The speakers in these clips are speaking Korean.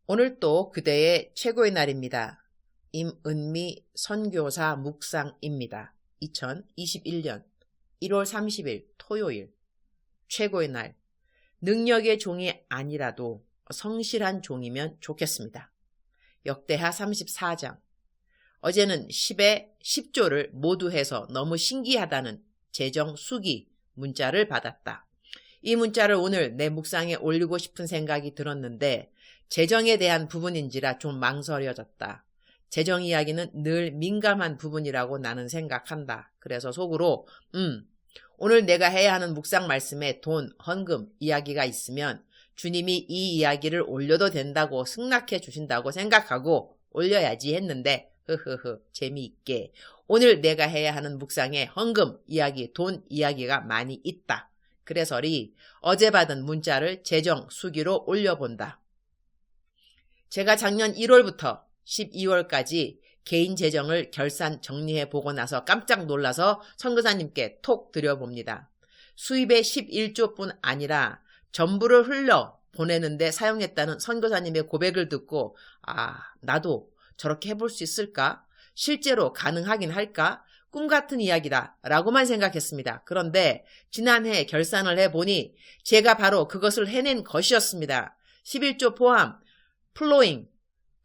오늘 또 그대의 최고의 날입니다. 임은미 선교사 묵상입니다. 2021년 1월 30일 토요일 최고의 날. 능력의 종이 아니라도 성실한 종이면 좋겠습니다. 역대하 34장. 어제는 10에 10조를 모두 해서 너무 신기하다는 재정 수기 문자를 받았다. 이 문자를 오늘 내 묵상에 올리고 싶은 생각이 들었는데 재정에 대한 부분인지라 좀 망설여졌다. 재정 이야기는 늘 민감한 부분이라고 나는 생각한다. 그래서 속으로 오늘 내가 해야 하는 묵상 말씀에 돈, 헌금 이야기가 있으면 주님이 이 이야기를 올려도 된다고 승낙해 주신다고 생각하고 올려야지 했는데 재미있게 오늘 내가 해야 하는 묵상에 헌금 이야기, 돈 이야기가 많이 있다. 그래서리 어제 받은 문자를 재정 수기로 올려본다. 제가 작년 1월부터 12월까지 개인 재정을 결산 정리해 보고 나서 깜짝 놀라서 선교사님께 톡 드려봅니다. 수입의 11조뿐 아니라 전부를 흘려 보내는데 사용했다는 선교사님의 고백을 듣고 나도 저렇게 해볼 수 있을까? 실제로 가능하긴 할까? 꿈같은 이야기다 라고만 생각했습니다. 그런데 지난해 결산을 해보니 제가 바로 그것을 해낸 것이었습니다. 11조 포함 플로잉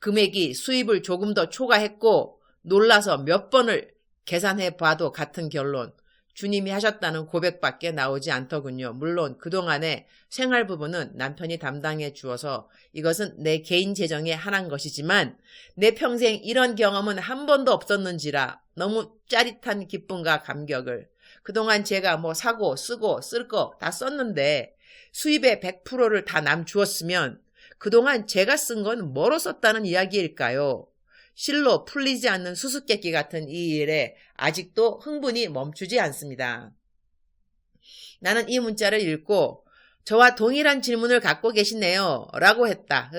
금액이 수입을 조금 더 초과했고 놀라서 몇 번을 계산해 봐도 같은 결론. 주님이 하셨다는 고백밖에 나오지 않더군요. 물론 그동안의 생활 부분은 남편이 담당해 주어서 이것은 내 개인 재정에 한한 것이지만 내 평생 이런 경험은 한 번도 없었는지라 너무 짜릿한 기쁨과 감격을. 그동안 제가 사고 쓰고 쓸 거 다 썼는데 수입의 100%를 다 남 주었으면 그동안 제가 쓴 건 뭐로 썼다는 이야기일까요? 실로 풀리지 않는 수수께끼 같은 이 일에 아직도 흥분이 멈추지 않습니다. 나는 이 문자를 읽고 저와 동일한 질문을 갖고 계시네요 라고 했다.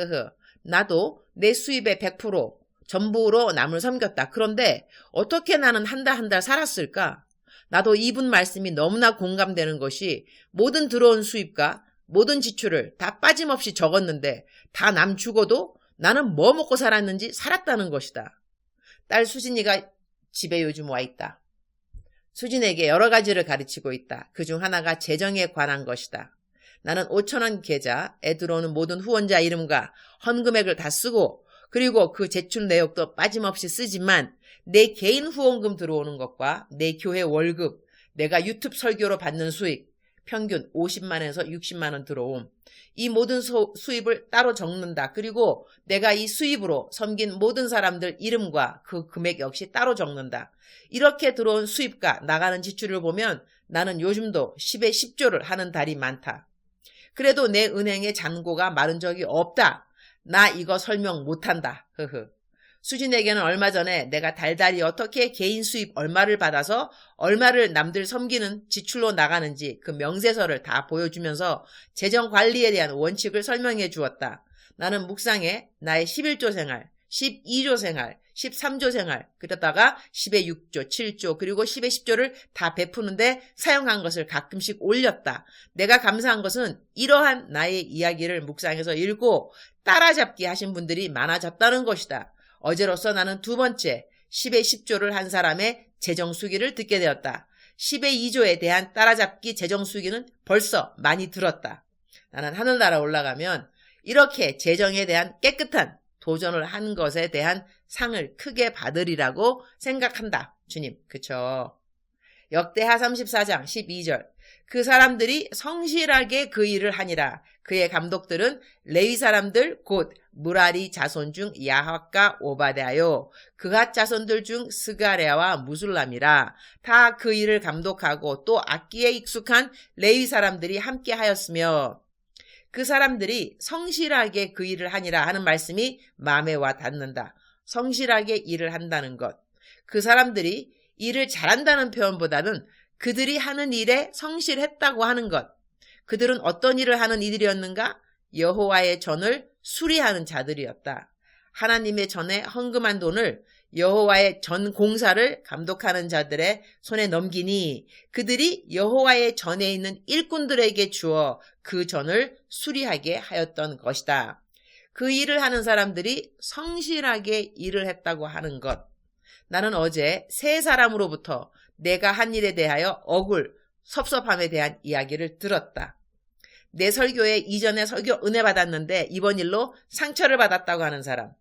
나도 내 수입의 100% 전부로 남을 섬겼다. 그런데 어떻게 나는 한 달 살았을까? 나도 이분 말씀이 너무나 공감되는 것이 모든 들어온 수입과 모든 지출을 다 빠짐없이 적었는데 다 남 주고도 나는 뭐 먹고 살았는지 살았다는 것이다. 딸 수진이가 집에 요즘 와 있다. 수진에게 여러 가지를 가르치고 있다. 그중 하나가 재정에 관한 것이다. 나는 5,000원 계좌, 애 들어오는 모든 후원자 이름과 헌금액을 다 쓰고 그리고 그 제출 내역도 빠짐없이 쓰지만 내 개인 후원금 들어오는 것과 내 교회 월급, 내가 유튜브 설교로 받는 수익, 평균 50만원에서 60만원 들어옴. 이 모든 수입을 따로 적는다. 그리고 내가 이 수입으로 섬긴 모든 사람들 이름과 그 금액 역시 따로 적는다. 이렇게 들어온 수입과 나가는 지출을 보면 나는 요즘도 10에 10조를 하는 달이 많다. 그래도 내 은행의 잔고가 마른 적이 없다. 나 이거 설명 못한다. 수진에게는 얼마 전에 내가 달달이 어떻게 개인 수입 얼마를 받아서 얼마를 남들 섬기는 지출로 나가는지 그 명세서를 다 보여주면서 재정 관리에 대한 원칙을 설명해 주었다. 나는 묵상에 나의 11조 생활, 12조 생활, 13조 생활, 그러다가 10에 6조, 7조, 그리고 10에 10조를 다 베푸는데 사용한 것을 가끔씩 올렸다. 내가 감사한 것은 이러한 나의 이야기를 묵상해서 읽고 따라잡기 하신 분들이 많아졌다는 것이다. 어제로서 나는 두 번째 10에 10조를 한 사람의 재정수기를 듣게 되었다. 10에 2조에 대한 따라잡기 재정수기는 벌써 많이 들었다. 나는 하늘나라 올라가면 이렇게 재정에 대한 깨끗한 도전을 한 것에 대한 상을 크게 받으리라고 생각한다. 주님, 그쵸? 역대하 34장 12절. 그 사람들이 성실하게 그 일을 하니라. 그의 감독들은 레위 사람들 곧 무라리 자손 중 야핫과 오바댜요. 그핫 자손들 중 스가랴와 무술람이라. 다 그 일을 감독하고 또 악기에 익숙한 레위 사람들이 함께 하였으며 그 사람들이 성실하게 그 일을 하니라 하는 말씀이 마음에 와 닿는다. 성실하게 일을 한다는 것. 그 사람들이 일을 잘한다는 표현보다는 그들이 하는 일에 성실했다고 하는 것. 그들은 어떤 일을 하는 이들이었는가? 여호와의 전을 수리하는 자들이었다. 하나님의 전에 헌금한 돈을 여호와의 전 공사를 감독하는 자들의 손에 넘기니 그들이 여호와의 전에 있는 일꾼들에게 주어 그 전을 수리하게 하였던 것이다. 그 일을 하는 사람들이 성실하게 일을 했다고 하는 것. 나는 어제 세 사람으로부터 내가 한 일에 대하여 억울, 섭섭함에 대한 이야기를 들었다. 내 설교에 이전에 설교 은혜 받았는데 이번 일로 상처를 받았다고 하는 사람.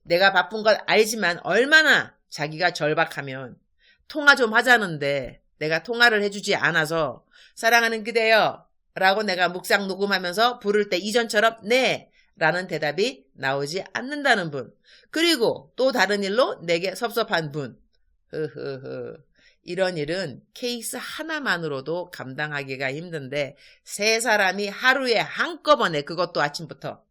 내가 바쁜 걸 알지만 얼마나 자기가 절박하면 통화 좀 하자는데 내가 통화를 해주지 않아서 사랑하는 그대여 라고 내가 묵상 녹음하면서 부를 때 이전처럼 네 라는 대답이 나오지 않는다는 분. 그리고 또 다른 일로 내게 섭섭한 분. 이런 일은 케이스 하나만으로도 감당하기가 힘든데 세 사람이 하루에 한꺼번에, 그것도 아침부터.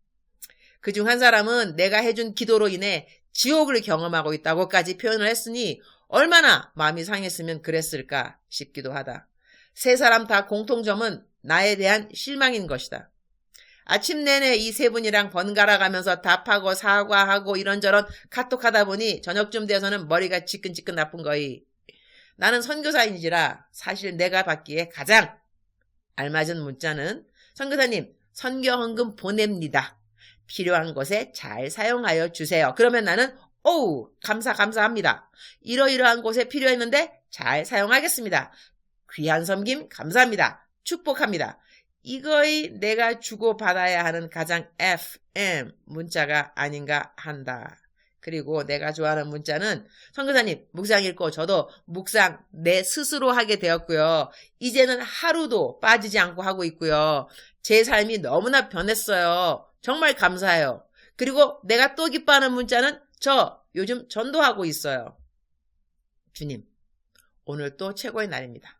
그중 한 사람은 내가 해준 기도로 인해 지옥을 경험하고 있다고까지 표현을 했으니 얼마나 마음이 상했으면 그랬을까 싶기도 하다. 세 사람 다 공통점은 나에 대한 실망인 것이다. 아침 내내 이 세 분이랑 번갈아 가면서 답하고 사과하고 이런저런 카톡하다 보니 저녁쯤 되어서는 머리가 지끈지끈 나쁜 거이. 나는 선교사인지라 사실 내가 받기에 가장 알맞은 문자는 선교사님 선교헌금 보냅니다. 필요한 곳에 잘 사용하여 주세요. 그러면 나는 오우 감사합니다. 이러이러한 곳에 필요했는데 잘 사용하겠습니다. 귀한 섬김 감사합니다. 축복합니다. 이거이 내가 주고받아야 하는 가장 FM 문자가 아닌가 한다. 그리고 내가 좋아하는 문자는 선교사님 묵상 읽고 저도 묵상 내 스스로 하게 되었고요. 이제는 하루도 빠지지 않고 하고 있고요. 제 삶이 너무나 변했어요. 정말 감사해요. 그리고 내가 또 기뻐하는 문자는 저 요즘 전도하고 있어요. 주님, 오늘 또 최고의 날입니다.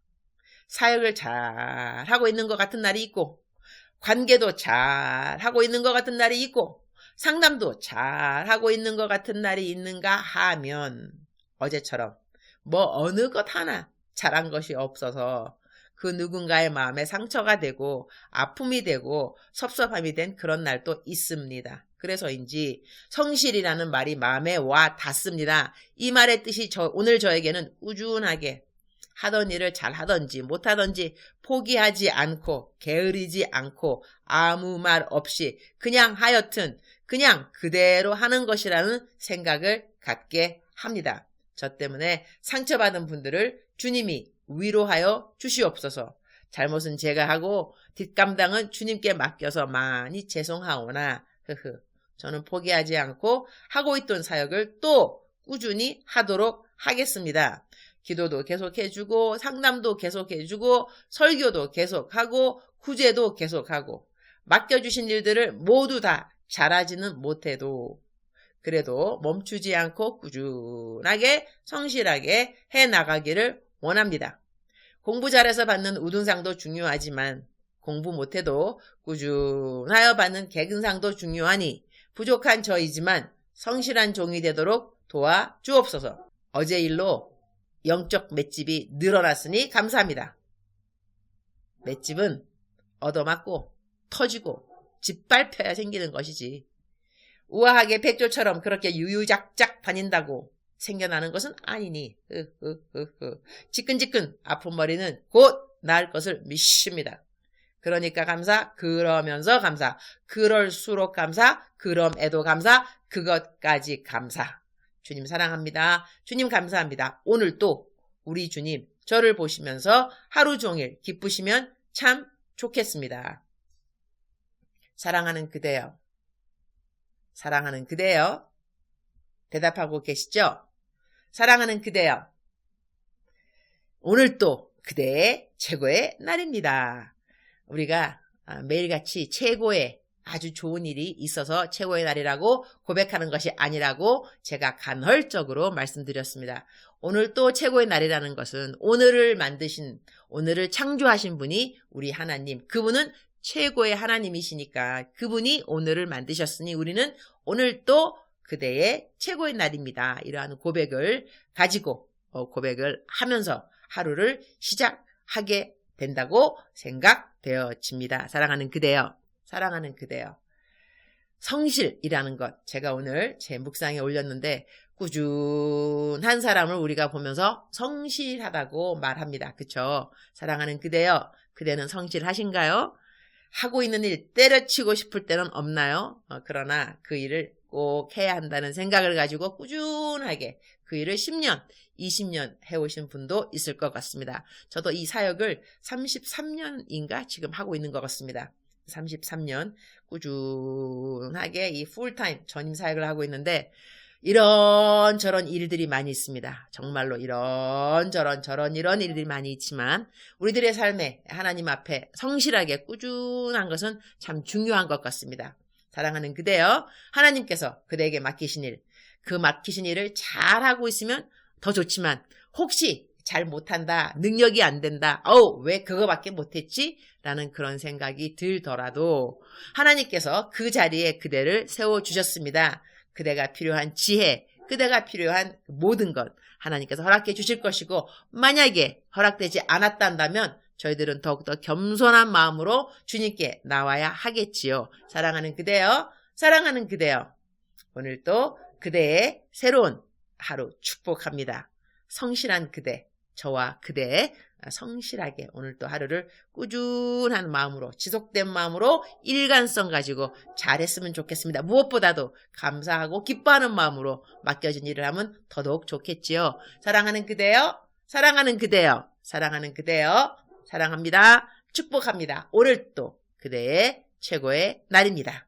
사역을 잘 하고 있는 것 같은 날이 있고 관계도 잘 하고 있는 것 같은 날이 있고 상담도 잘 하고 있는 것 같은 날이 있는가 하면 어제처럼 뭐 어느 것 하나 잘한 것이 없어서 그 누군가의 마음에 상처가 되고 아픔이 되고 섭섭함이 된 그런 날도 있습니다. 그래서인지 성실이라는 말이 마음에 와 닿습니다. 이 말의 뜻이 오늘 저에게는 꾸준하게 하던 일을 잘 하던지 못하던지 포기하지 않고 게으르지 않고 아무 말 없이 그냥 하여튼 그냥 그대로 하는 것이라는 생각을 갖게 합니다. 저 때문에 상처받은 분들을 주님이 위로하여 주시옵소서. 잘못은 제가 하고 뒷감당은 주님께 맡겨서 많이 죄송하오나 저는 포기하지 않고 하고 있던 사역을 또 꾸준히 하도록 하겠습니다. 기도도 계속해주고 상담도 계속해주고 설교도 계속하고 구제도 계속하고 맡겨주신 일들을 모두 다 잘하지는 못해도 그래도 멈추지 않고 꾸준하게 성실하게 해나가기를 원합니다. 공부 잘해서 받는 우등상도 중요하지만 공부 못해도 꾸준하여 받는 개근상도 중요하니 부족한 저이지만 성실한 종이 되도록 도와주옵소서. 어제 일로 영적 맷집이 늘어났으니 감사합니다. 맷집은 얻어맞고 터지고 짓밟혀야 생기는 것이지 우아하게 백조처럼 그렇게 유유작작 다닌다고 생겨나는 것은 아니니 지끈지끈 아픈 머리는 곧 나을 것을 믿습니다. 그러니까 감사, 그러면서 감사, 그럴수록 감사, 그럼에도 감사, 그것까지 감사. 주님 사랑합니다. 주님 감사합니다. 오늘 또 우리 주님 저를 보시면서 하루 종일 기쁘시면 참 좋겠습니다. 사랑하는 그대여. 사랑하는 그대여. 대답하고 계시죠? 사랑하는 그대여. 오늘 또 그대의 최고의 날입니다. 우리가 매일같이 최고의 아주 좋은 일이 있어서 최고의 날이라고 고백하는 것이 아니라고 제가 간헐적으로 말씀드렸습니다. 오늘 또 최고의 날이라는 것은 오늘을 만드신, 오늘을 창조하신 분이 우리 하나님, 그분은 최고의 하나님이시니까 그분이 오늘을 만드셨으니 우리는 오늘 또 그대의 최고의 날입니다. 이러한 고백을 가지고 고백을 하면서 하루를 시작하게 된다고 생각되어집니다. 사랑하는 그대여. 사랑하는 그대여. 성실이라는 것 제가 오늘 제 묵상에 올렸는데 꾸준한 사람을 우리가 보면서 성실하다고 말합니다. 그쵸? 사랑하는 그대여. 그대는 성실하신가요? 하고 있는 일 때려치고 싶을 때는 없나요? 그러나 그 일을 꼭 해야 한다는 생각을 가지고 꾸준하게 그 일을 10년, 20년 해오신 분도 있을 것 같습니다. 저도 이 사역을 33년인가 지금 하고 있는 것 같습니다. 33년 꾸준하게 이 풀타임 전임 사역을 하고 있는데 이런저런 일들이 많이 있습니다. 정말로 이런 일들이 많이 있지만 우리들의 삶에 하나님 앞에 성실하게 꾸준한 것은 참 중요한 것 같습니다. 사랑하는 그대여, 하나님께서 그대에게 맡기신 일, 그 맡기신 일을 잘하고 있으면 더 좋지만 혹시 잘 못한다, 능력이 안 된다, 왜 그거밖에 못했지? 라는 그런 생각이 들더라도 하나님께서 그 자리에 그대를 세워주셨습니다. 그대가 필요한 지혜, 그대가 필요한 모든 것 하나님께서 허락해 주실 것이고 만약에 허락되지 않았단다면 저희들은 더욱더 겸손한 마음으로 주님께 나와야 하겠지요. 사랑하는 그대여, 사랑하는 그대여, 오늘도 그대의 새로운 하루 축복합니다. 성실한 그대, 저와 그대 성실하게 오늘도 하루를 꾸준한 마음으로 지속된 마음으로 일관성 가지고 잘했으면 좋겠습니다. 무엇보다도 감사하고 기뻐하는 마음으로 맡겨진 일을 하면 더더욱 좋겠지요. 사랑하는 그대여, 사랑하는 그대여, 사랑하는 그대여, 사랑합니다. 축복합니다. 오늘 또 그대의 최고의 날입니다.